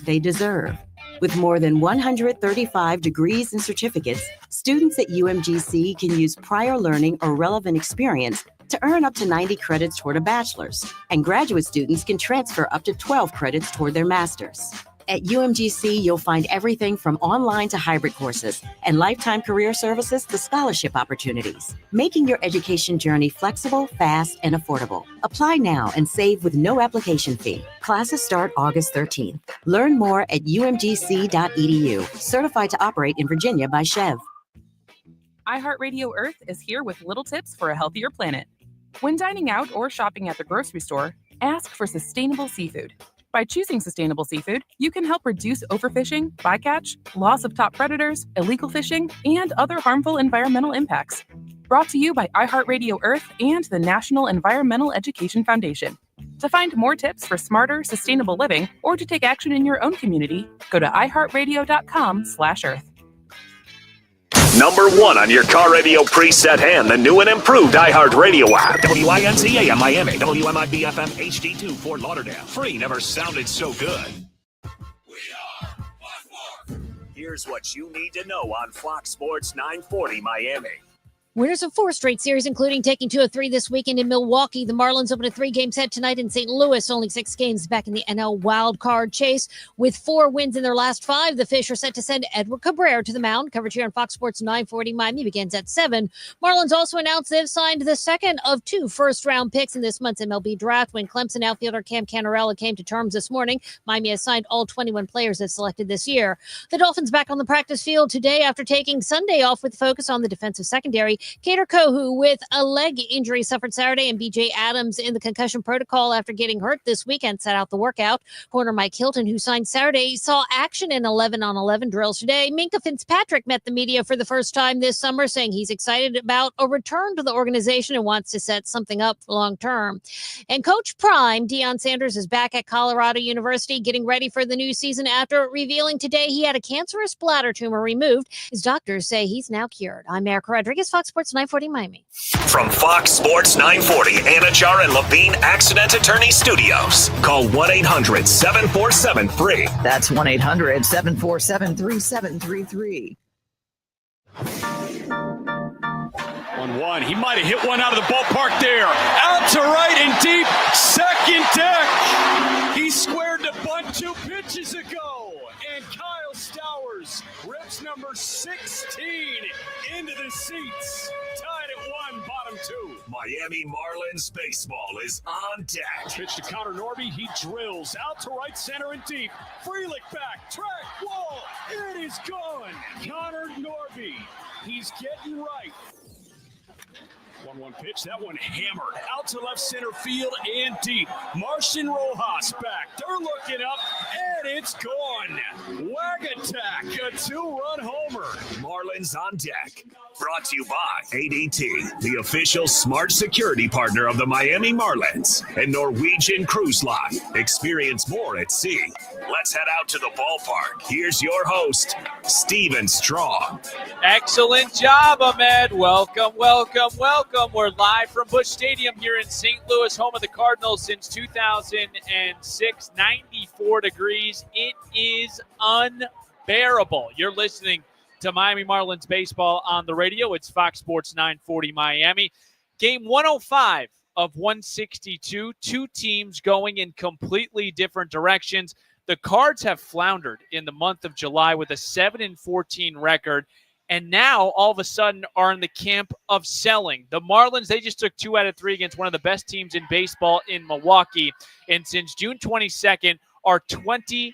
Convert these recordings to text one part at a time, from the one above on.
they deserve. With more than 135 degrees and certificates, students at UMGC can use prior learning or relevant experience to earn up to 90 credits toward a bachelor's, and graduate students can transfer up to 12 credits toward their master's. At UMGC, you'll find everything from online to hybrid courses and lifetime career services to scholarship opportunities, making your education journey flexible, fast, and affordable. Apply now and save with no application fee. Classes start August 13th. Learn more at umgc.edu. Certified to operate in Virginia by Chev. iHeartRadio Earth is here with little tips for a healthier planet. When dining out or shopping at the grocery store, ask for sustainable seafood. By choosing sustainable seafood, you can help reduce overfishing, bycatch, loss of top predators, illegal fishing, and other harmful environmental impacts. Brought to you by iHeartRadio Earth and the National Environmental Education Foundation. To find more tips for smarter, sustainable living, or to take action in your own community, go to iHeartRadio.com/Earth. Number 1 on your car radio preset and the new and improved iHeartRadio app. WINCA Miami, WMIB FM HD2 Fort Lauderdale. Free never sounded so good. We are Fox Sports. Here's what you need to know on Fox Sports 940 Miami. Winners of 4 straight series, including taking 2 of 3 this weekend in Milwaukee. The Marlins open a 3-game set tonight in St. Louis. Only 6 games back in the NL wildcard chase. With 4 wins in their last 5, the Fish are set to send Edward Cabrera to the mound. Coverage here on Fox Sports 940 Miami begins at 7. Marlins also announced they've signed the second of 2 first-round picks in this month's MLB draft. When Clemson outfielder Cam Canarella came to terms this morning, Miami has signed all 21 players they've selected this year. The Dolphins back on the practice field today after taking Sunday off with focus on the defensive secondary. Kader Kohu with a leg injury suffered Saturday, and B.J. Adams in the concussion protocol after getting hurt this weekend sat out the workout. Corner Mike Hilton, who signed Saturday, saw action in 11-on-11 drills today. Minkah Fitzpatrick met the media for the first time this summer, saying he's excited about a return to the organization and wants to set something up long term. And Coach Prime, Deion Sanders, is back at Colorado University getting ready for the new season after revealing today he had a cancerous bladder tumor removed. His doctors say he's now cured. I'm Erica Rodriguez, Fox Sports 940 Miami. From Fox Sports 940, Anajar and Levine Accident Attorney Studios. Call 1-800-747-FREE. That's 1-800-747-3733. 1-1. He might have hit one out of the ballpark there. Out to right and deep. Second deck. He squared the bunt 2 pitches ago. And Kyle Stowers rips number 16 into the seats. Tied at 1, bottom 2. Miami Marlins baseball is on deck. Pitch to Connor Norby. He drills out to right center and deep. Frelick back. Track wall. It is gone. Connor Norby. He's getting right. 1-1 pitch. That one hammered out to left center field and deep. Martian Rojas back. They're looking up, and it's gone. Wag attack. A 2-run homer. Marlins on deck. Brought to you by ADT, the official smart security partner of the Miami Marlins, and Norwegian Cruise Line. Experience more at sea. Let's head out to the ballpark. Here's your host, Steven Strong. Excellent job, Ahmed. Welcome, welcome, welcome. We're live from Busch Stadium here in St. Louis, home of the Cardinals since 2006. 94 degrees. It is unbearable. You're listening to Miami Marlins baseball on the radio. It's Fox Sports 940 Miami. Game 105 of 162. 2 teams going in completely different directions. The Cards have floundered in the month of July with a 7-14 record, and now all of a sudden are in the camp of selling. The Marlins, they just took 2 out of 3 against one of the best teams in baseball in Milwaukee, and since June 22nd are 20-9.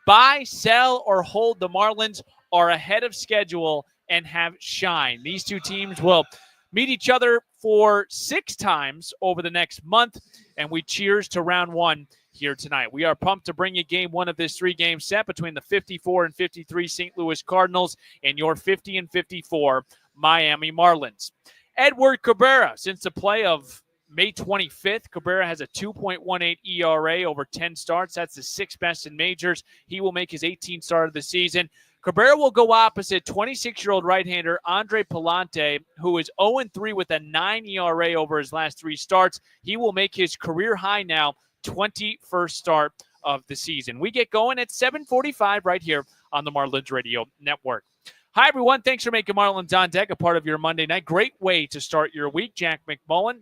Buy, sell, or hold. The Marlins are ahead of schedule and have shine. These 2 teams will meet each other for 6 times over the next month, and we cheers to round 1 here tonight. We are pumped to bring you game 1 of this 3-game set between the 54-53 St. Louis Cardinals and your 50-54 Miami Marlins. Edward Cabrera, since the play of May 25th, Cabrera has a 2.18 ERA over 10 starts. That's the 6th best in majors. He will make his 18th start of the season. Cabrera will go opposite 26-year-old right-hander Andre Palante, who is 0-3 with a 9 ERA over his last 3 starts. He will make his career high now, 21st start of the season. We get going at 7:45 right here on the Marlins Radio Network. Hi, everyone. Thanks for making Marlins on Deck a part of your Monday night. Great way to start your week. Jack McMullen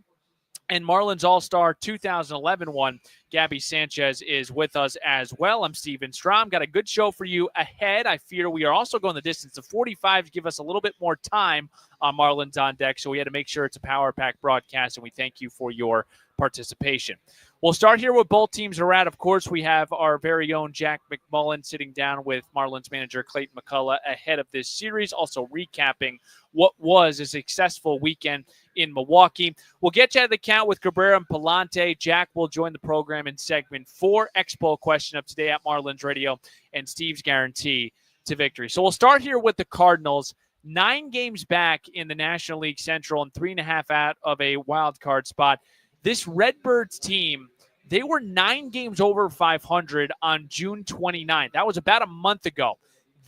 and Marlins All-Star 2011 one, Gabby Sanchez, is with us as well. I'm Steven Strom. Got a good show for you ahead. I fear we are also going the distance of 45 to give us a little bit more time on Marlins on Deck, so we had to make sure it's a power-packed broadcast, and we thank you for your participation. We'll start here with both teams are at. Of course, we have our very own Jack McMullen sitting down with Marlins manager Clayton McCullough ahead of this series, also recapping what was a successful weekend in Milwaukee. We'll get you out of the count with Cabrera and Palante. Jack will join the program in segment 4. Expo question of today at Marlins Radio and Steve's guarantee to victory. So we'll start here with the Cardinals. 9 games back in the National League Central and 3.5 out of a wild card spot. This Redbirds team, they were 9 games over 500 on June 29th. That was about a month ago.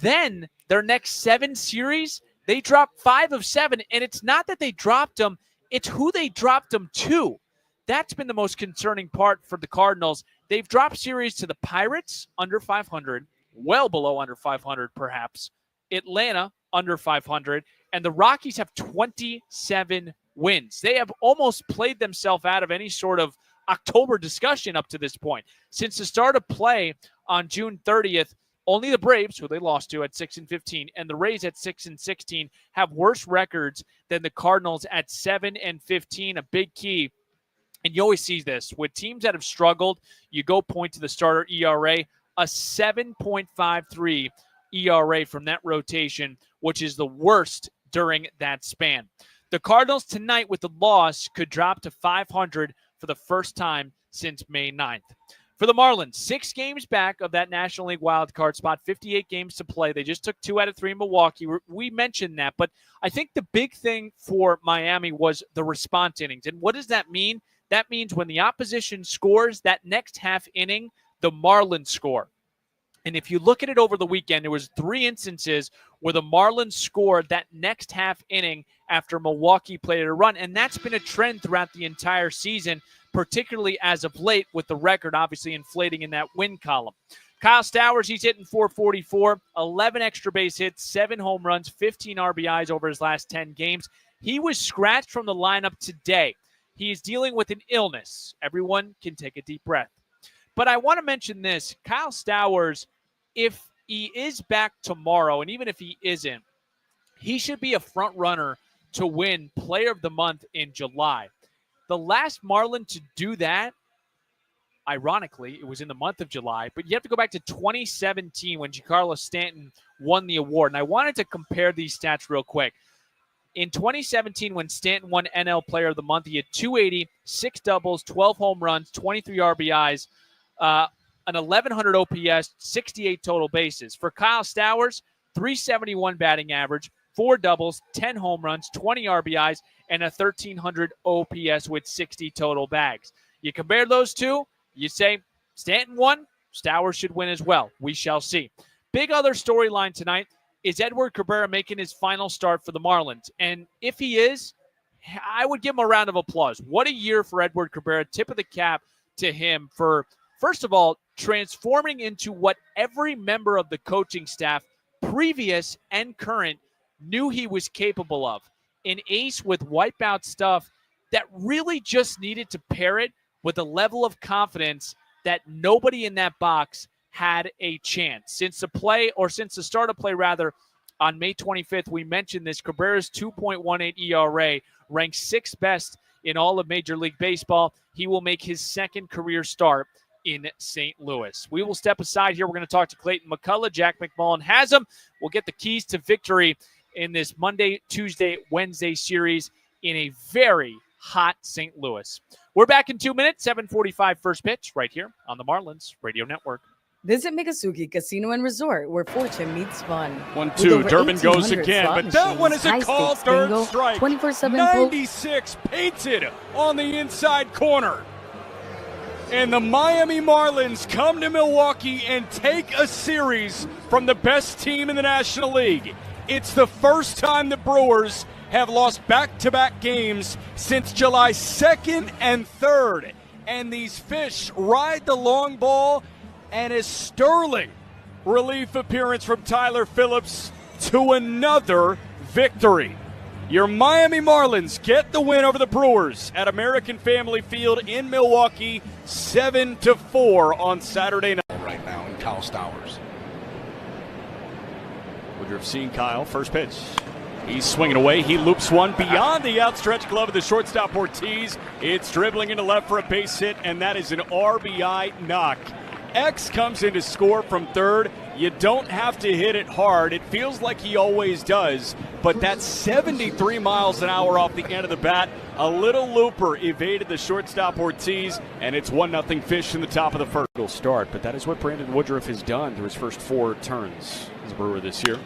Then their next 7 series, they dropped 5 of 7, and it's not that they dropped them, it's who they dropped them to. That's been the most concerning part for the Cardinals. They've dropped series to the Pirates, under 500, well below under 500 perhaps, Atlanta, under 500, and the Rockies have 27 wins. They have almost played themselves out of any sort of October discussion up to this point. Since the start of play on June 30th, only the Braves, who they lost to at 6-15, and the Rays at 6-16 have worse records than the Cardinals at 7-15. A big key, and you always see this with teams that have struggled. You go point to the starter ERA, a 7.53 ERA from that rotation, which is the worst during that span. The Cardinals tonight with the loss could drop to 500 for the first time since May 9th. For the Marlins, 6 games back of that National League wildcard spot, 58 games to play. They just took 2 out of 3 in Milwaukee. We mentioned that, but I think the big thing for Miami was the response innings. And what does that mean? That means when the opposition scores, that next half inning, the Marlins score. And if you look at it over the weekend, there was 3 instances where the Marlins scored that next half inning after Milwaukee played a run. And that's been a trend throughout the entire season, particularly as of late with the record obviously inflating in that win column. Kyle Stowers, he's hitting .444, 11 extra base hits, 7 home runs, 15 RBIs over his last 10 games. He was scratched from the lineup today. He is dealing with an illness. Everyone can take a deep breath. But I want to mention this. Kyle Stowers, if he is back tomorrow, and even if he isn't, he should be a front runner to win Player of the Month in July. The last Marlin to do that, ironically, it was in the month of July, but you have to go back to 2017 when Giancarlo Stanton won the award. And I wanted to compare these stats real quick. In 2017, when Stanton won NL Player of the Month, he had 280, 6 doubles, 12 home runs, 23 RBIs, an 1,100 OPS, 68 total bases. For Kyle Stowers, 371 batting average, 4 doubles, 10 home runs, 20 RBIs, and a 1,300 OPS with 60 total bags. You compare those two, you say Stanton won, Stowers should win as well. We shall see. Big other storyline tonight is Edward Cabrera making his final start for the Marlins. And if he is, I would give him a round of applause. What a year for Edward Cabrera. Tip of the cap to him for, first of all, transforming into what every member of the coaching staff, previous and current, knew he was capable of. An ace with wipeout stuff that really just needed to pair it with a level of confidence that nobody in that box had a chance. Since the start of play on May 25th, we mentioned this. Cabrera's 2.18 ERA ranks 6th best in all of Major League Baseball. He will make his 2nd career start in St. Louis. We will step aside here. We're going to talk to Clayton McCullough. Jack McMullen has him. We'll get the keys to victory in this Monday, Tuesday, Wednesday series in a very hot St. Louis. We're back in 2 minutes, 7:45 first pitch right here on the Marlins Radio Network. Visit Miccosukee Casino and Resort, where fortune meets fun. 1-2, Durbin goes again, but that one is a call, third bingo, strike. 24/7 96 painted on the inside corner. And the Miami Marlins come to Milwaukee and take a series from the best team in the National League. It's the first time the Brewers have lost back-to-back games since July 2nd and 3rd. And these fish ride the long ball and a sterling relief appearance from Tyler Phillips to another victory. Your Miami Marlins get the win over the Brewers at American Family Field in Milwaukee, 7-4 on Saturday night. Right now in Kyle Stowers. Woodruff seeing Kyle, first pitch. He's swinging away. He loops one beyond the outstretched glove of the shortstop Ortiz. It's dribbling into left for a base hit, and that is an RBI knock. X comes in to score from third. You don't have to hit it hard. It feels like he always does, but that's 73 miles an hour off the end of the bat. A little looper evaded the shortstop Ortiz, and it's 1-0 Fish in the top of the first. It'll start, but that is what Brandon Woodruff has done through his first 4 turns as a Brewer this year.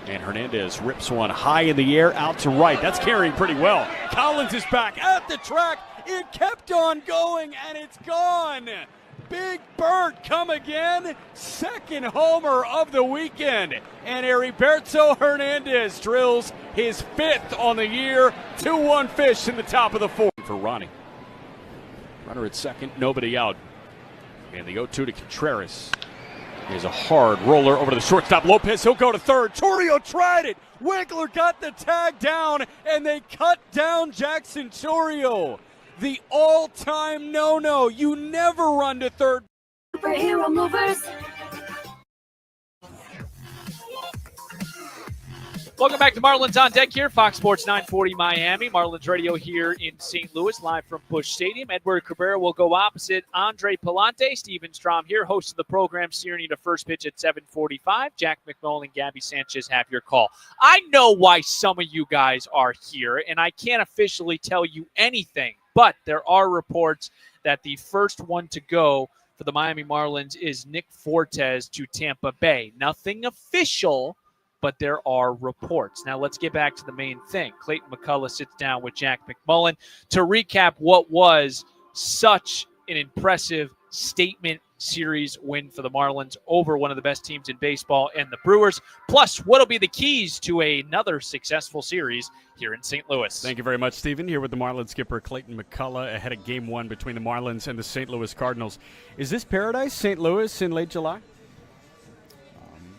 And Hernandez rips one high in the air out to right. That's carrying pretty well. Collins is back at the track. It kept on going, and it's gone. Big Bird come again. Second homer of the weekend. And Heriberto Hernandez drills his 5th on the year. 2-1 Fish in the top of the 4th for Ronnie. Runner at second, nobody out. And the 0-2 to Contreras. Here's a hard roller over to the shortstop. Lopez, he'll go to third. Torrio tried it. Winkler got the tag down, and they cut down Jackson Torrio. The all-time no-no. You never run to third. Superhero movers. Welcome back to Marlins on Deck here, Fox Sports 940 Miami. Marlins Radio here in St. Louis, live from Busch Stadium. Edward Cabrera will go opposite Andre Palante. Steven Strom here, host of the program, steering you to first pitch at 7:45. Jack McMullen and Gabby Sanchez have your call. I know why some of you guys are here, and I can't officially tell you anything, but there are reports that the first one to go for the Miami Marlins is Nick Fortes to Tampa Bay. Nothing official, but there are reports. Now let's get back to the main thing. Clayton McCullough sits down with Jack McMullen to recap what was such an impressive statement series win for the Marlins over one of the best teams in baseball and the Brewers, plus what'll be the keys to another successful series here in St. Louis. Thank you very much, Stephen. Here with the Marlins skipper Clayton McCullough ahead of Game 1 between the Marlins and the St. Louis Cardinals. Is this paradise, St. Louis, in late July?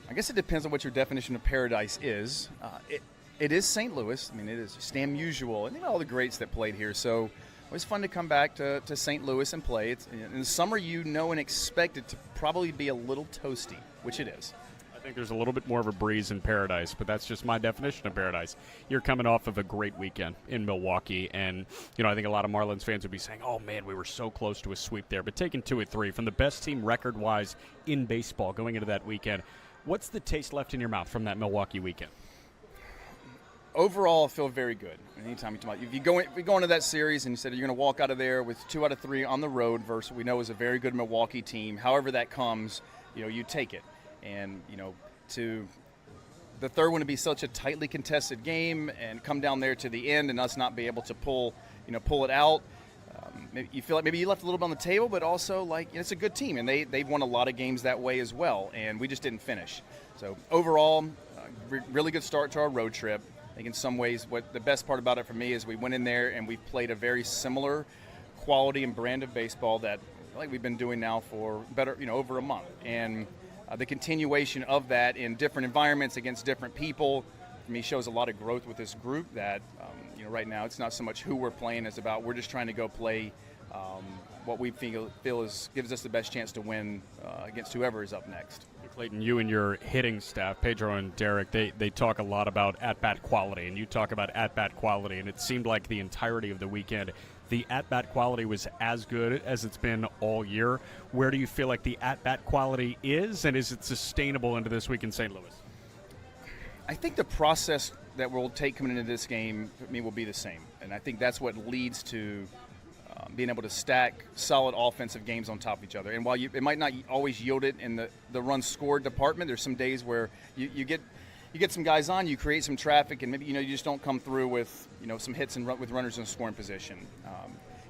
I guess it depends on what your definition of paradise is. It is St. Louis. I mean, it is Stam Musial, and all the greats that played here. So always fun to come back to St. Louis and play. It's, in the summer, you know and expect it to probably be a little toasty, which it is. I think there's a little bit more of a breeze in paradise, but that's just my definition of paradise. You're coming off of a great weekend in Milwaukee, and I think a lot of Marlins fans would be saying, oh, man, we were so close to a sweep there. But taking 2 of 3 from the best team record-wise in baseball going into that weekend, what's the taste left in your mouth from that Milwaukee weekend? Overall, I feel very good. Anytime you talk about, if you go into that series and you said you're going to walk out of there with 2 out of 3 on the road versus what we know is a very good Milwaukee team, however that comes, you take it. And, to the third one to be such a tightly contested game and come down there to the end and us not be able to pull it out. You feel like maybe you left a little bit on the table, but also it's a good team, and they've won a lot of games that way as well, and we just didn't finish. So overall, really good start to our road trip. I think in some ways what the best part about it for me is we went in there and we played a very similar quality and brand of baseball that we've been doing now for over a month. And the continuation of that in different environments against different people, for me, shows a lot of growth with this group that, right now it's not so much who we're playing as about we're just trying to go play what we feel gives us the best chance to win against whoever is up next. Clayton, you and your hitting staff, Pedro and Derek, they talk a lot about at-bat quality, and you talk about at-bat quality, and it seemed like the entirety of the weekend, the at-bat quality was as good as it's been all year. Where do you feel like the at-bat quality is, and is it sustainable into this week in St. Louis? I think the process that we'll take coming into this game, for me, will be the same, and I think that's what leads to being able to stack solid offensive games on top of each other. And while it might not always yield it in the run scored department, there's some days where you get some guys on, you create some traffic, and maybe you just don't come through with some hits and with runners in scoring position.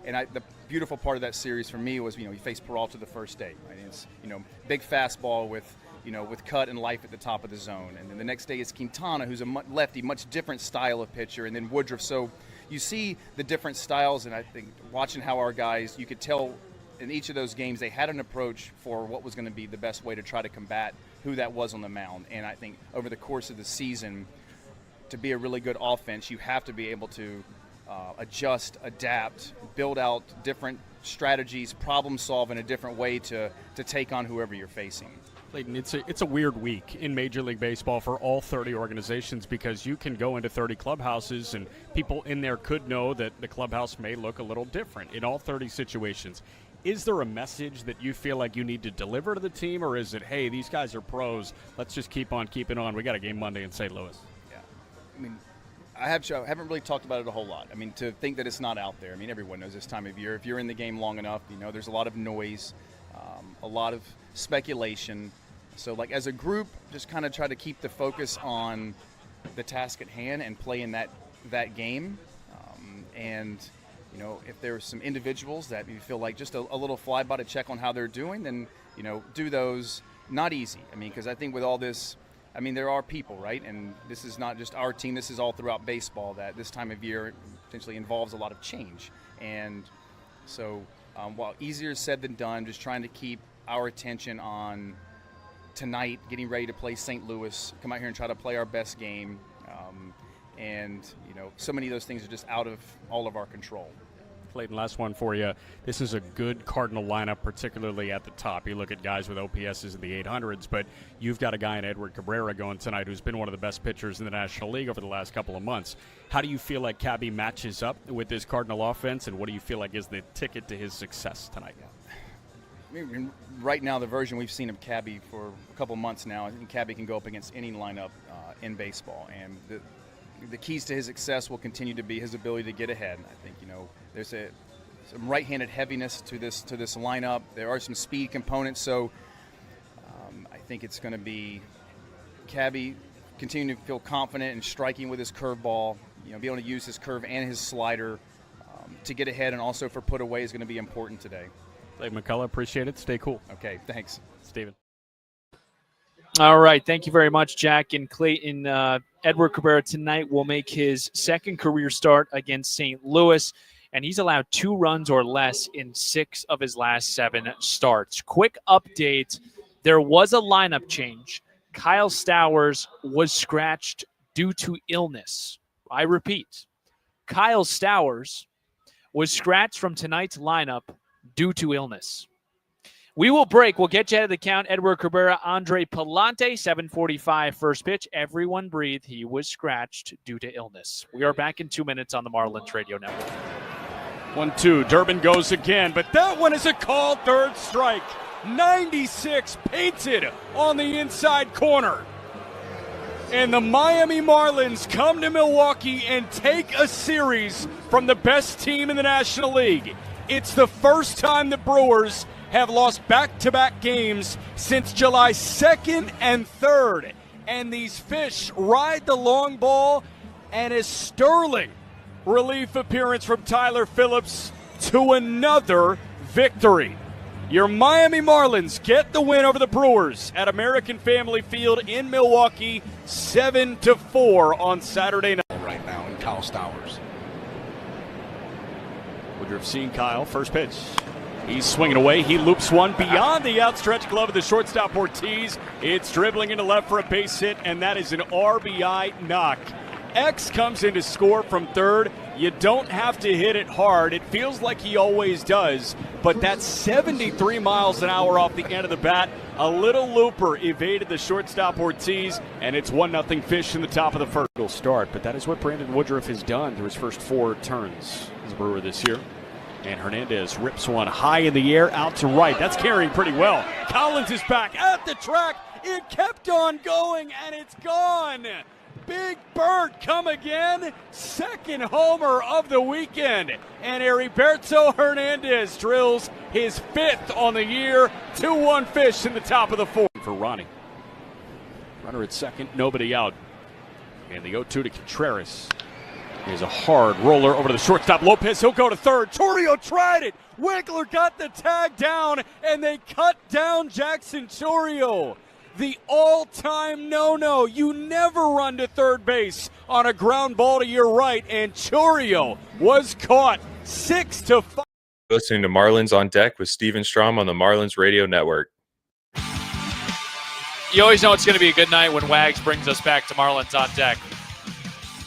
And the beautiful part of that series for me was you faced Peralta the first day. Right? It's big fastball with cut and life at the top of the zone, and then the next day is Quintana, who's a lefty, much different style of pitcher, and then Woodruff. So you see the different styles, and I think watching how our guys, you could tell in each of those games, they had an approach for what was going to be the best way to try to combat who that was on the mound. And I think over the course of the season, to be a really good offense, you have to be able to adjust, adapt, build out different strategies, problem solve in a different way to take on whoever you're facing. Clayton, it's a weird week in Major League Baseball for all 30 organizations because you can go into 30 clubhouses and people in there could know that the clubhouse may look a little different in all 30 situations. Is there a message that you feel like you need to deliver to the team, or is it, hey, these guys are pros, let's just keep on keeping on, we got a game Monday in St. Louis? Yeah, I mean, I haven't really talked about it a whole lot. I mean, to think that it's not out there, I mean, everyone knows this time of year. If you're in the game long enough, you know, there's a lot of noise, a lot of speculation. So, like, as a group, just kind of try to keep the focus on the task at hand and play in that game. And, you know, if there's some individuals that you feel like just a little flyby to check on how they're doing, then, you know, do those. Not easy. I mean, because I think with all this, I mean, there are people, right? And this is not just our team. This is all throughout baseball that this time of year potentially involves a lot of change. And so while easier said than done, just trying to keep our attention on tonight, getting ready to play St. Louis, come out here and try to play our best game. And, you know, so many of those things are just out of all of our control. Clayton, last one for you. This is a good Cardinal lineup, particularly at the top. You look at guys with OPSs in the 800s, but you've got a guy in Edward Cabrera going tonight who's been one of the best pitchers in the National League over the last couple of months. How do you feel like Cabby matches up with this Cardinal offense, and what do you feel like is the ticket to his success tonight? I mean, right now, the version we've seen of Cabby for a couple months now, I think Cabby can go up against any lineup in baseball, and the keys to his success will continue to be his ability to get ahead. I think, you know, there's some right-handed heaviness to this lineup. There are some speed components, so I think it's going to be Cabby continuing to feel confident and striking with his curveball. You know, be able to use his curve and his slider to get ahead, and also for put away is going to be important today. Dave McCullough, appreciate it. Stay cool. Okay, thanks, Steven. All right, thank you very much, Jack. And Clayton, Edward Cabrera tonight will make his second career start against St. Louis, and he's allowed 2 runs or less in 6 of his last 7 starts. Quick update, there was a lineup change. Kyle Stowers was scratched due to illness. I repeat, Kyle Stowers was scratched from tonight's lineup due to illness. We will break. We'll get you out of the count. Edward Cabrera, Andre Palante, 7:45 first pitch. Everyone breathe. He was scratched due to illness. We are back in 2 minutes on the Marlins Radio Network. 1-2. Durbin goes again, but that one is a called third strike. 96 painted on the inside corner. And the Miami Marlins come to Milwaukee and take a series from the best team in the National League. It's the first time the Brewers have lost back-to-back games since July 2nd and 3rd. And these fish ride the long ball, and a sterling relief appearance from Tyler Phillips to another victory. Your Miami Marlins get the win over the Brewers at American Family Field in Milwaukee, 7-4 on Saturday night. Right now in Kyle Stowers. Woodruff seeing Kyle, first pitch. He's swinging away. He loops one beyond the outstretched glove of the shortstop Ortiz. It's dribbling into left for a base hit, and that is an RBI knock. X comes in to score from third. You don't have to hit it hard. It feels like he always does, but that's 73 miles an hour off the end of the bat. A little looper evaded the shortstop Ortiz, and it's 1-0 Fish in the top of the first. He'll start, but that is what Brandon Woodruff has done through his first 4 turns as a Brewer this year. And Hernandez rips one high in the air out to right. That's carrying pretty well. Collins is back at the track. It kept on going, and it's gone. Big Bird come again. Second homer of the weekend. And Heriberto Hernandez drills his 5th on the year. 2-1 Fish in the top of the 4th. For Ronnie. Runner at second, nobody out. And the 0-2 to Contreras. Here's a hard roller over to the shortstop. Lopez, he'll go to third. Torrio tried it. Winkler got the tag down, and they cut down Jackson Torrio. The all-time no-no. You never run to third base on a ground ball to your right, and Torrio was caught 6-5. Listening to Marlins on Deck with Steven Strom on the Marlins Radio Network. You always know it's going to be a good night when Wags brings us back to Marlins on Deck.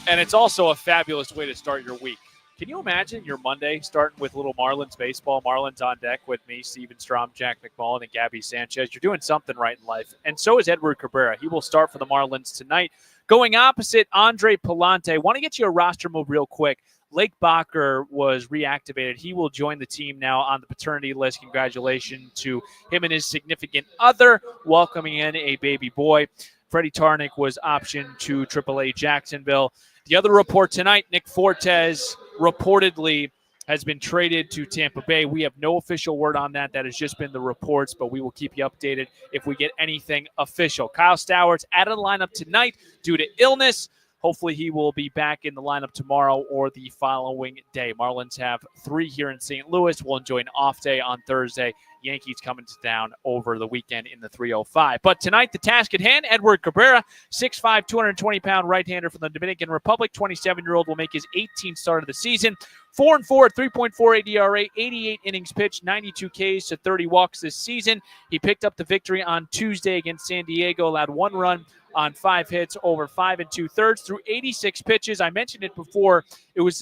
And it's also a fabulous way to start your week. Can you imagine your Monday starting with little Marlins baseball, Marlins on Deck with me, Steven Strom, Jack McMullen, and Gabby Sanchez? You're doing something right in life. And so is Edward Cabrera. He will start for the Marlins tonight. Going opposite Andre Pallante. Want to get you a roster move real quick. Lake Bacher was reactivated. He will join the team now on the paternity list. Congratulations to him and his significant other, welcoming in a baby boy. Freddie Tarnick was optioned to AAA Jacksonville. The other report tonight, Nick Fortes reportedly has been traded to Tampa Bay. We have no official word on that. That has just been the reports, but we will keep you updated if we get anything official. Kyle Stowers out of the lineup tonight due to illness. Hopefully he will be back in the lineup tomorrow or the following day. Marlins have 3 here in St. Louis. We'll enjoy an off day on Thursday. Yankees coming to town over the weekend in the 305. But tonight, the task at hand, Edward Cabrera, 6'5", 220-pound right-hander from the Dominican Republic. 27-year-old will make his 18th start of the season. 4-4 at 3.48 ERA, 88 innings pitched, 92 Ks to 30 walks this season. He picked up the victory on Tuesday against San Diego, allowed 1 run on 5 hits over 5 2/3 through 86 pitches. I mentioned it before. It was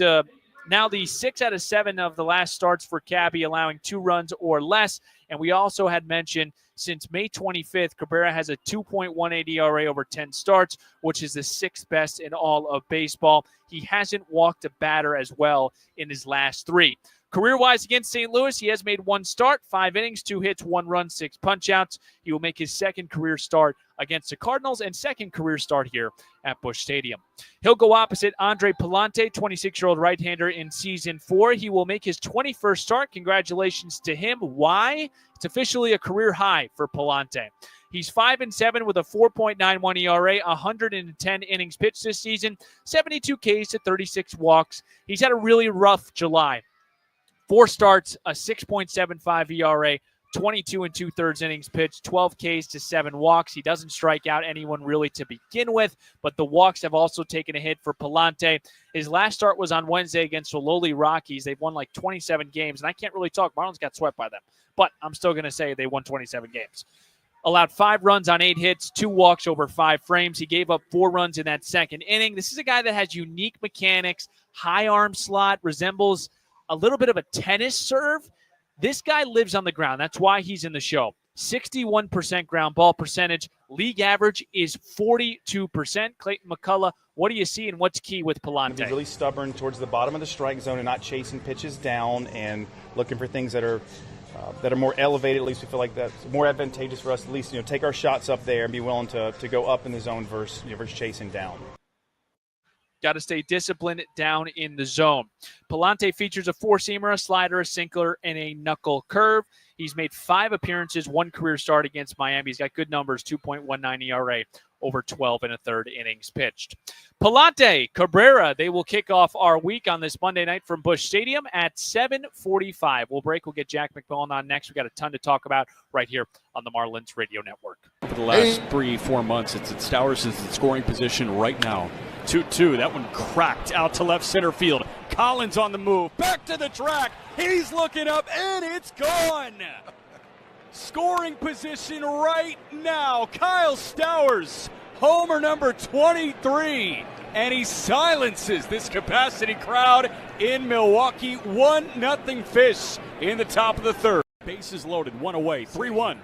now the 6 out of 7 of the last starts for Cabby, allowing 2 runs or less. And we also had mentioned since May 25th, Cabrera has a 2.18 ERA over 10 starts, which is the 6th best in all of baseball. He hasn't walked a batter as well in his last 3. Career-wise against St. Louis, he has made 1 start, 5 innings, 2 hits, 1 run, 6 punch-outs. He will make his 2nd career start against the Cardinals and 2nd career start here at Busch Stadium. He'll go opposite Andre Pallante, 26-year-old right-hander in Season 4. He will make his 21st start. Congratulations to him. Why? It's officially a career high for Pallante. He's 5-7 with a 4.91 ERA, 110 innings pitched this season, 72 Ks to 36 walks. He's had a really rough July. 4 starts, a 6.75 ERA, 22 2/3 innings pitched, 12 Ks to 7 walks. He doesn't strike out anyone really to begin with, but the walks have also taken a hit for Pallante. His last start was on Wednesday against the lowly Rockies. They've won like 27 games, and I can't really talk. Marlins got swept by them, but I'm still going to say they won 27 games. Allowed 5 runs on 8 hits, 2 walks over 5 frames. He gave up 4 runs in that 2nd inning. This is a guy that has unique mechanics, high arm slot, resembles a little bit of a tennis serve. This guy lives on the ground. That's why he's in the show. 61% ground ball percentage. League average is 42%. Clayton McCullough, what do you see and what's key with Pallante? He's really stubborn towards the bottom of the strike zone and not chasing pitches down and looking for things that are more elevated. At least we feel like that's more advantageous for us. At least take our shots up there and be willing to go up in the zone versus chasing down. Got to stay disciplined down in the zone. Pallante features a 4-seamer, a slider, a sinker, and a knuckle curve. He's made 5 appearances, 1 career start against Miami. He's got good numbers, 2.19 ERA over 12 1/3 innings pitched. Pallante, Cabrera, they will kick off our week on this Monday night from Busch Stadium at 7:45. We'll break. We'll get Jack McMullen on next. We've got a ton to talk about right here on the Marlins Radio Network. For the last 3-4 months, it's Stowers is in scoring position right now. 2-2. That one cracked out to left center field. Collins on the move. Back to the track. He's looking up, and it's gone. Scoring position right now. Kyle Stowers, homer number 23. And he silences this capacity crowd in Milwaukee. 1-0 Fish in the top of the 3rd. Bases loaded. 1 away. 3-1.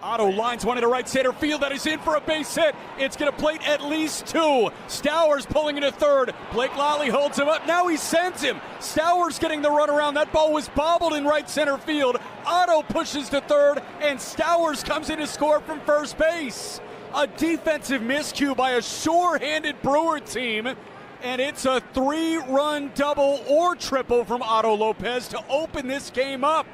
Otto lines one into right center field. That is in for a base hit. It's going to plate at least 2. Stowers pulling into 3rd. Blake Lally holds him up. Now he sends him. Stowers getting the run around. That ball was bobbled in right center field. Otto pushes to 3rd, and Stowers comes in to score from first base. A defensive miscue by a sure-handed Brewer team, and it's a 3-run double or triple from Otto Lopez to open this game up.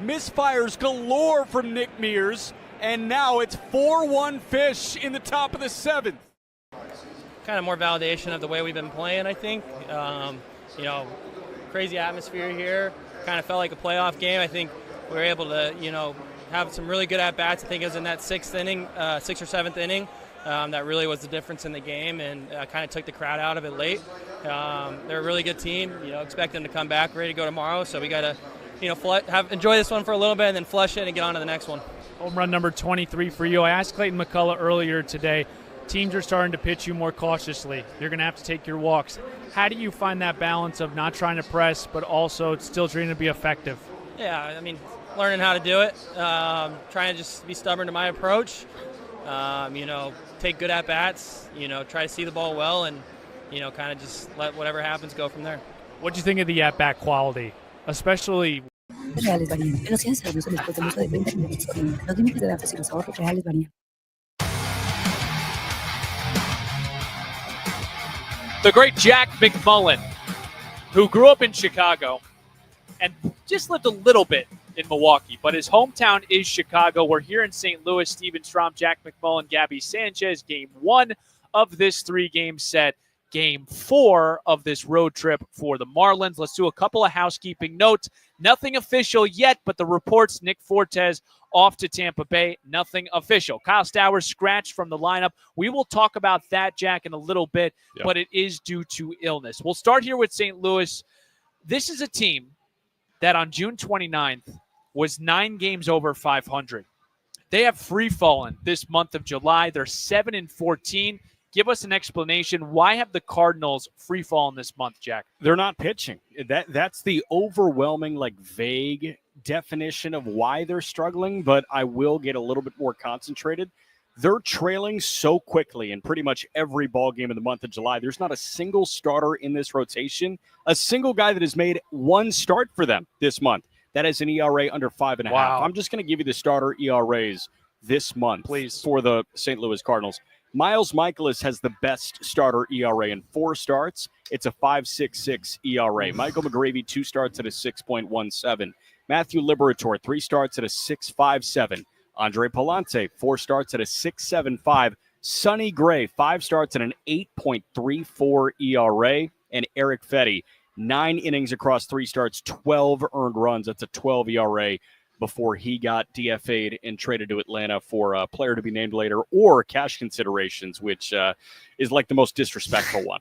Misfires galore from Nick Mears, and now it's 4-1 Fish in the top of the 7th. Kind of more validation of the way we've been playing, I think. Crazy atmosphere here. Kind of felt like a playoff game. I think we were able to, have some really good at-bats. I think it was in that 6th inning, 6th or 7th inning. That really was the difference in the game, and kind of took the crowd out of it late. They're a really good team. Expect them to come back ready to go tomorrow, so we got to enjoy this one for a little bit and then flush it and get on to the next one. Home run number 23 for you. I asked Clayton McCullough earlier today, teams are starting to pitch you more cautiously. You're going to have to take your walks. How do you find that balance of not trying to press but also still trying to be effective? Yeah, I mean, learning how to do it, trying to just be stubborn to my approach, take good at-bats, try to see the ball well and, kind of just let whatever happens go from there. What do you think of the at-bat quality, especially? Reales varían. En la ciencia se usa después del uso de 20 minutos por día. Los límites de datos y los ahorros reales varían. The great Jack McMullen, who grew up in Chicago and just lived a little bit in Milwaukee, but his hometown is Chicago. We're here in St. Louis. Steven Strom, Jack McMullen, Gabby Sanchez. Game 1 of this 3-game set. Game 4 of this road trip for the Marlins. Let's do a couple of housekeeping notes. Nothing official yet, but the reports, Nick Fortes off to Tampa Bay. Nothing official. Kyle Stowers scratched from the lineup. We will talk about that, Jack, in a little bit, but it is due to illness. We'll start here with St. Louis. This is a team that on June 29th was 9 games over 500. They have free-fallen this month of July. They're 7-14. Give us an explanation. Why have the Cardinals free fallen this month, Jack? They're not pitching. That's the overwhelming, vague definition of why they're struggling, but I will get a little bit more concentrated. They're trailing so quickly in pretty much every ball game of the month of July. There's not a single starter in this rotation, a single guy that has made one start for them this month. That is an ERA under 5.5. Wow. I'm just going to give you the starter ERAs this month, please, for the St. Louis Cardinals. Miles Michaelis has the best starter ERA in 4 starts. It's a 5.66 ERA. Michael McGravy, 2 starts at a 6.17. Matthew Liberatore, 3 starts at a 6.57. Andre Palante, 4 starts at a 6.75. Sonny Gray, 5 starts at an 8.34 ERA. And Eric Fetty, 9 innings across 3 starts, 12 earned runs. That's a 12 ERA. Before he got DFA'd and traded to Atlanta for a player to be named later or cash considerations, which is like the most disrespectful one.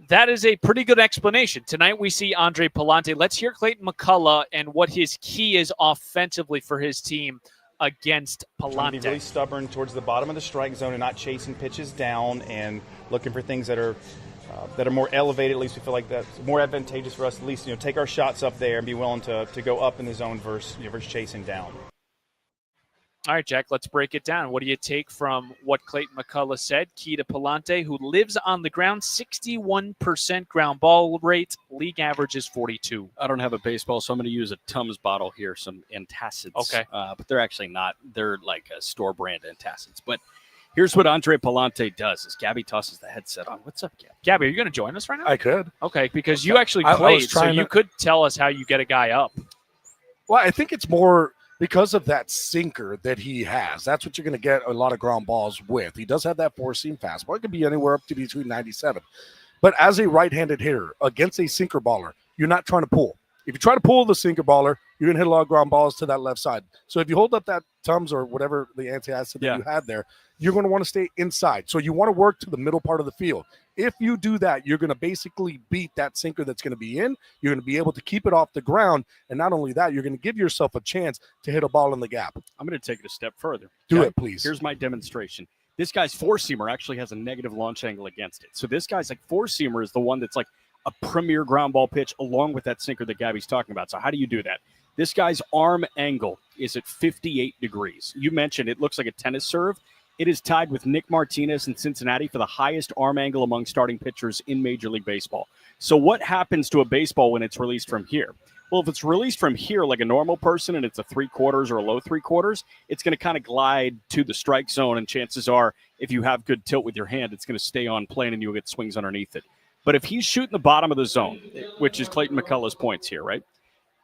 That is a pretty good explanation. Tonight we see Andre Palante. Let's hear Clayton McCullough and what his key is offensively for his team against Palante. Trying to be really stubborn towards the bottom of the strike zone and not chasing pitches down and looking for things that are more elevated. At least we feel like that's more advantageous for us. At least take our shots up there and be willing to go up in the zone versus chasing down. All right, Jack, let's break it down. What do you take from what Clayton McCullough said? Key to Palante, who lives on the ground, 61% ground ball rate. League average is 42. I don't have a baseball, so I'm going to use a Tums bottle here, some antacids. Okay. But they're actually not. They're like a store brand antacids. But here's what Andre Palante does as Gabby tosses the headset on. What's up, Gabby? Gabby, are you going to join us right now? I could. Okay, because you actually played, so you could tell us how you get a guy up. Well, I think it's more because of that sinker that he has. That's what you're going to get a lot of ground balls with. He does have that 4-seam fastball. It could be anywhere up to between 97. But as a right-handed hitter against a sinker baller, you're not trying to pull. If you try to pull the sinker baller, you're going to hit a lot of ground balls to that left side. So if you hold up that Tums or whatever the anti-acid that you had there, you're going to want to stay inside. So you want to work to the middle part of the field. If you do that, you're going to basically beat that sinker that's going to be in. You're going to be able to keep it off the ground. And not only that, you're going to give yourself a chance to hit a ball in the gap. I'm going to take it a step further. Do it, please. Here's my demonstration. This guy's 4-seamer actually has a negative launch angle against it. So this guy's 4-seamer is the one that's a premier ground ball pitch along with that sinker that Gabby's talking about. So how do you do that? This guy's arm angle is at 58 degrees. You mentioned it looks like a tennis serve. It is tied with Nick Martinez in Cincinnati for the highest arm angle among starting pitchers in Major League Baseball. So what happens to a baseball when it's released from here? Well, if it's released from here like a normal person and it's a 3/4 or a low 3/4, it's going to kind of glide to the strike zone, and chances are if you have good tilt with your hand, it's going to stay on plane and you'll get swings underneath it. But if he's shooting the bottom of the zone, which is Clayton McCullough's points here, right?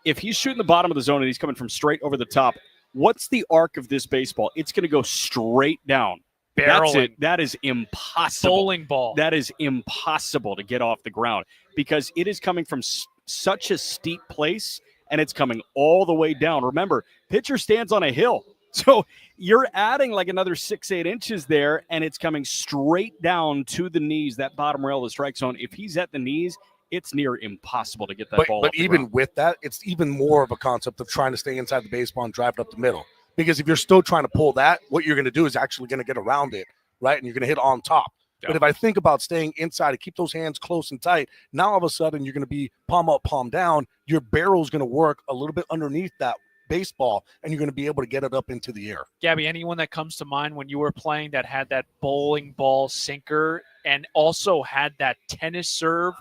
If he's shooting the bottom of the zone and he's coming from straight over the top, what's the arc of this baseball? It's going to go straight down. Barreling. That's it. That is impossible. Bowling ball. That is impossible to get off the ground because it is coming from such a steep place and it's coming all the way down. Remember, pitcher stands on a hill. So you're adding another 6-8 inches there, and it's coming straight down to the knees, that bottom rail of the strike zone. If he's at the knees, it's near impossible to get that But, ball. but off the even ground. with that, it's even more of a concept of trying to stay inside the baseball and drive it up the middle. Because if you're still trying to pull that, what you're going to do is actually going to get around it, right? And you're going to hit on top. Yeah. But if I think about staying inside and keep those hands close and tight, now all of a sudden you're going to be palm up, palm down. Your barrel's going to work a little bit underneath that baseball, and you're going to be able to get it up into the air. Gabby, anyone that comes to mind when you were playing that had that bowling ball sinker and also had that tennis serve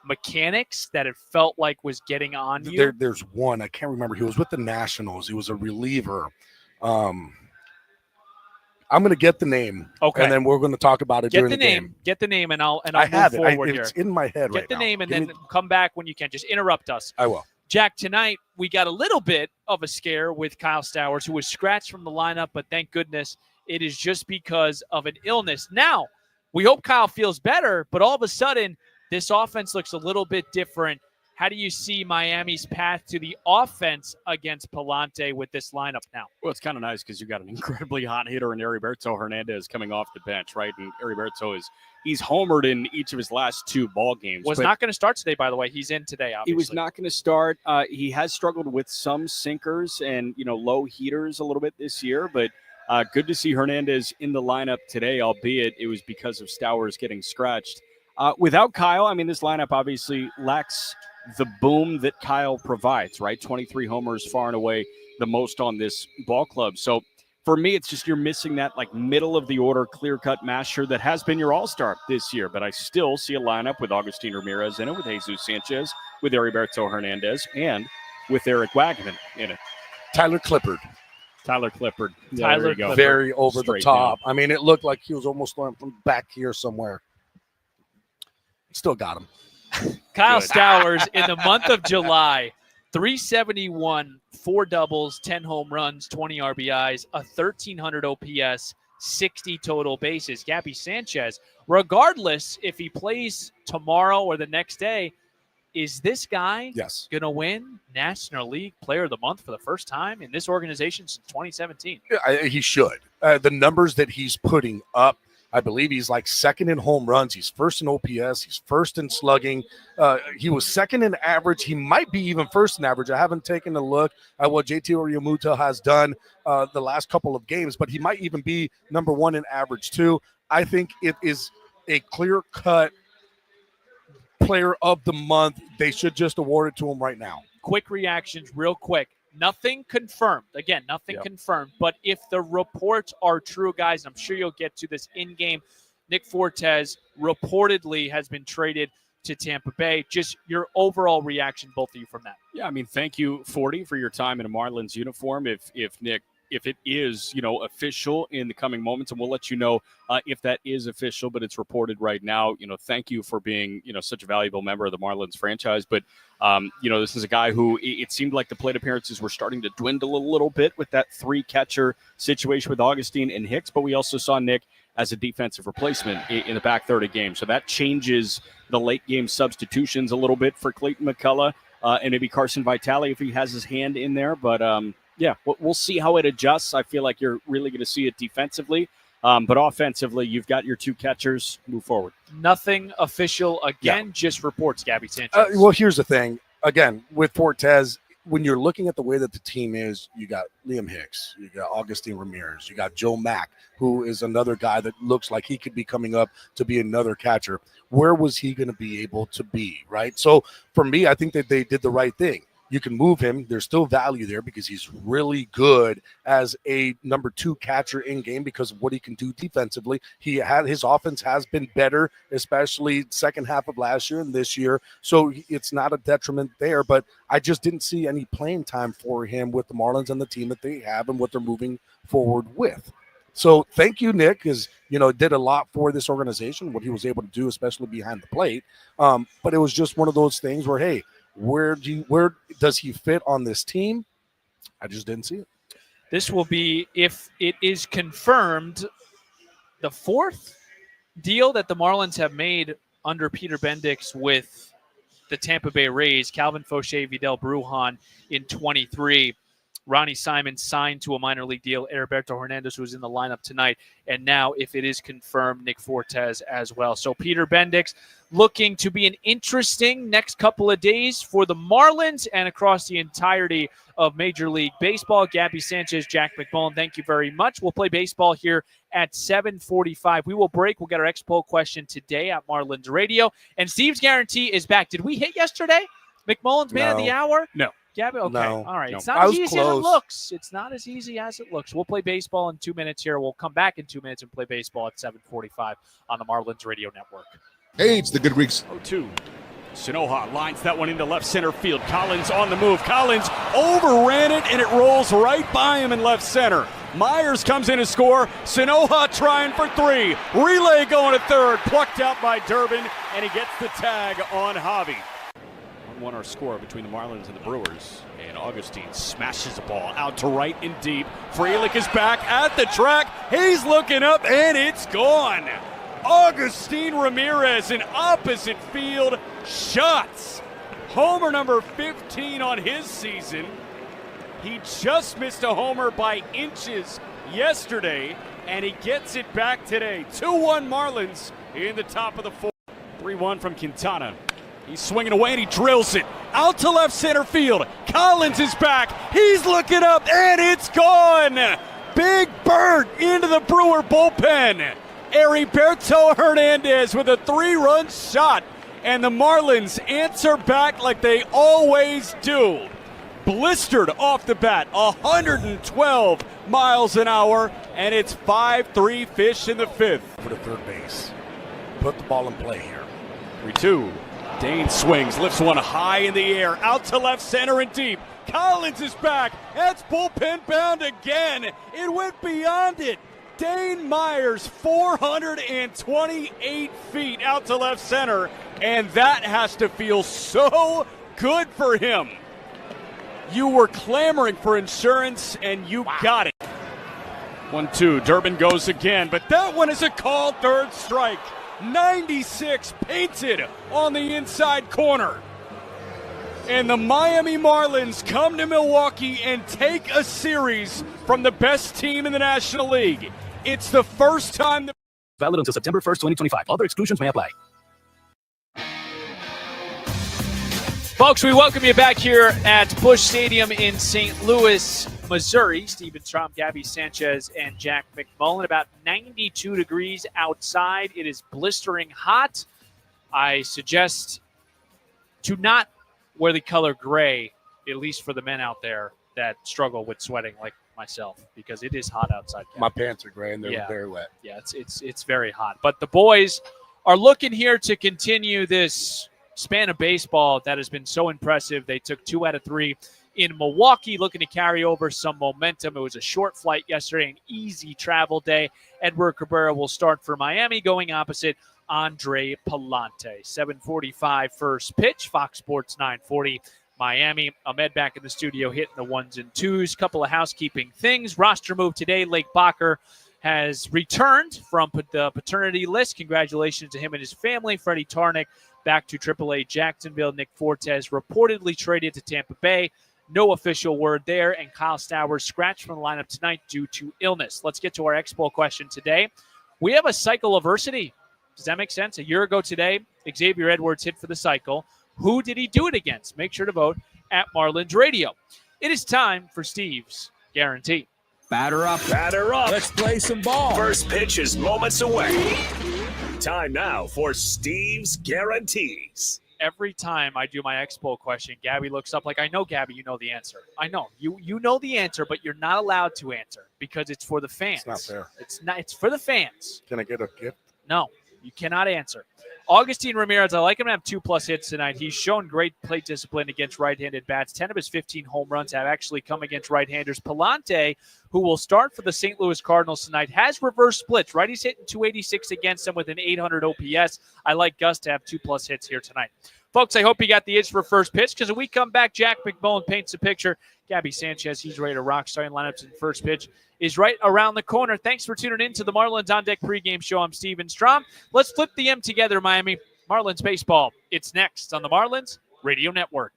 mechanics that it felt like was getting on you? There's one. I can't remember. He was with the Nationals. He was a reliever. I'm going to get the name. Okay. And then we're going to talk about it during the game. Get the name, and I'll I have move it. forward here. It's in my head right now. Get the name, and then come back when you can. Just interrupt us. I will. Jack, tonight we got a little bit of a scare with Kyle Stowers, who was scratched from the lineup, but thank goodness it is just because of an illness. Now, we hope Kyle feels better, but all of a sudden, this offense looks a little bit different. How do you see Miami's path to the offense against Palante with this lineup now? Well, it's kind of nice because you got an incredibly hot hitter in Heriberto Hernandez coming off the bench, right? And Heriberto he's homered in each of his last 2 ball games. Was not going to start today, by the way. He's in today, obviously. He was not going to start. He has struggled with some sinkers and, low heaters a little bit this year, but good to see Hernandez in the lineup today, albeit it was because of Stowers getting scratched. Without Kyle, I mean, this lineup obviously lacks the boom that Kyle provides, right? 23 homers, far and away the most on this ball club. So for me, it's just you're missing that like middle of the order, clear-cut masher that has been your all-star this year. But I still see a lineup with Agustin Ramirez in it, with Jesus Sanchez, with Heriberto Hernandez, and with Eric Wagman in it. Tyler Clippard. There you go. Very over Straight the top. down. I mean, it looked like he was almost going from back here somewhere. Still got him. Kyle Stowers in the month of July, 371, 4 doubles, 10 home runs, 20 RBIs, a 1,300 OPS, 60 total bases. Gabby Sanchez, regardless if he plays tomorrow or the next day, is this guy going to win National League Player of the Month for the first time in this organization since 2017? He should. The numbers that he's putting up, I believe he's like second in home runs. He's first in OPS. He's first in slugging. He was second in average. He might be even first in average. I haven't taken a look at what JT Realmuto has done the last couple of games, but he might even be number 1 in average too. I think it is a clear-cut player of the month. They should just award it to him right now. Quick reactions, real quick. Nothing confirmed. Again, nothing confirmed. But if the reports are true, guys, I'm sure you'll get to this in-game. Nick Fortes reportedly has been traded to Tampa Bay. Just your overall reaction, both of you, from that. Yeah, I mean, thank you, 40, for your time in a Marlins uniform. If it is, official in the coming moments, and we'll let you know if that is official, but it's reported right now. Thank you for being, such a valuable member of the Marlins franchise. But, this is a guy who it seemed like the plate appearances were starting to dwindle a little bit with that 3-catcher situation with Augustine and Hicks. But we also saw Nick as a defensive replacement in the back third of game. So that changes the late game substitutions a little bit for Clayton McCullough and maybe Carson Vitale if he has his hand in there. But, yeah, we'll see how it adjusts. I feel like you're really going to see it defensively. But offensively, you've got your 2 catchers. Move forward. Nothing official again, just reports, Gabby Sanchez. Well, here's the thing. Again, with Fortes, when you're looking at the way that the team is, you got Liam Hicks, you got Agustin Ramirez, you got Joe Mack, who is another guy that looks like he could be coming up to be another catcher. Where was he going to be able to be, right? So for me, I think that they did the right thing. You can move him. There's still value there because he's really good as a number 2 catcher in game because of what he can do defensively. His offense has been better, especially second half of last year and this year. So it's not a detriment there, but I just didn't see any playing time for him with the Marlins and the team that they have and what they're moving forward with. So thank you, Nick, because, did a lot for this organization, what he was able to do, especially behind the plate. But it was just one of those things where, hey, where does he fit on this team? I just didn't see it. This will be, if it is confirmed, the 4th deal that the Marlins have made under Peter Bendix with the Tampa Bay Rays, Calvin Fauché, Vidal Brujan in 23. Ronnie Simon signed to a minor league deal. Heriberto Hernandez, who was in the lineup tonight. And now, if it is confirmed, Nick Fortes as well. So Peter Bendix looking to be an interesting next couple of days for the Marlins and across the entirety of Major League Baseball. Gabby Sanchez, Jack McMullen, thank you very much. We'll play baseball here at 7:45. We will break. We'll get our Expo question today at Marlins Radio. And Steve's Guarantee is back. Did we hit yesterday? McMullen's Man of the Hour? No. Gabby? Okay. No. All right. No. It's not I as was easy as it close. looks. It's not as easy as it looks. We'll play baseball in 2 minutes here. We'll come back in 2 minutes and play baseball at 7:45 on the Marlins Radio Network. Hey, it's the Good Greeks. 0-2. Sinoha lines that one into left center field. Collins on the move. Collins overran it, and it rolls right by him in left center. Myers comes in to score. Sinoha trying for 3. Relay going to third. Plucked out by Durbin, and he gets the tag on Javi. 1-1 our score between the Marlins and the Brewers. And Augustine smashes the ball out to right and deep. Frelick is back at the track. He's looking up, and it's gone. Augustine Ramirez in opposite field shots. Homer number 15 on his season. He just missed a homer by inches yesterday, and he gets it back today. 2-1 Marlins in the top of the 4th. 3-1 from Quintana. He's swinging away, and he drills it out to left center field. Collins is back. He's looking up, and it's gone. Big bird into the Brewer bullpen. Heriberto Hernandez with a 3-run shot, and the Marlins answer back like they always do. Blistered off the bat, 112 miles an hour, and it's 5-3 fish in the 5th. For the third base. Put the ball in play here. 3-2. Dane swings, lifts one high in the air, out to left center and deep. Collins is back. That's bullpen bound again. It went beyond it. Dane Myers, 428 feet out to left center, and that has to feel so good for him. You were clamoring for insurance, and you got it. 1-2, Durbin goes again, but that one is a called third strike. 96 painted on the inside corner. And the Miami Marlins come to Milwaukee and take a series from the best team in the National League. It's the first time that... Valid until September 1st, 2025. Other exclusions may apply. Folks, we welcome you back here at Busch Stadium in St. Louis, Missouri. Steven Strom, Gabby Sanchez, and Jack McMullen. About 92 degrees outside. It is blistering hot. I suggest to not wear the color gray, at least for the men out there that struggle with sweating like myself, because it is hot outside. My pants are gray and they're very wet. Yeah, it's very hot. But the boys are looking here to continue this span of baseball that has been so impressive. They took 2 out of 3 in Milwaukee, looking to carry over some momentum. It was a short flight yesterday, an easy travel day. Edward Cabrera will start for Miami, going opposite Andre Palante. 7:45 first pitch, Fox Sports 940. Miami. Ahmed back in the studio hitting the 1s and 2s. Couple of housekeeping things. Roster move today. Lake Bacher has returned from the paternity list. Congratulations to him and his family. Freddie Tarnick back to AAA Jacksonville. Nick Fortes reportedly traded to Tampa Bay. No official word there. And Kyle Stowers scratched from the lineup tonight due to illness. Let's get to our Expo question today. We have a cycle adversity. Does that make sense? A year ago today, Xavier Edwards hit for the cycle. Who did he do it against? Make sure to vote at Marlins Radio. It is time for Steve's Guarantee. Batter up. Batter up. Let's play some ball. First pitch is moments away. Time now for Steve's Guarantees. Every time I do my Expo question, Gabby looks up like, I know, Gabby, you know the answer. I know. You know the answer, but you're not allowed to answer because it's for the fans. It's not fair. It's for the fans. Can I get a gift? No, you cannot answer. Augustine Ramirez, I like him to have 2+ hits tonight. He's shown great plate discipline against right-handed bats. 10 of his 15 home runs have actually come against right-handers. Palante, who will start for the St. Louis Cardinals tonight, has reverse splits. Righty's hitting 286 against them with an 800 OPS. I like Gus to have 2+ hits here tonight. Folks, I hope you got the itch for first pitch, because when we come back, Jack McMullen paints a picture. Gabby Sanchez, he's ready to rock. Starting lineups in first pitch is right around the corner. Thanks for tuning in to the Marlins On Deck pregame show. I'm Steven Strom. Let's flip the M together, Miami. Marlins baseball. It's next on the Marlins Radio Network.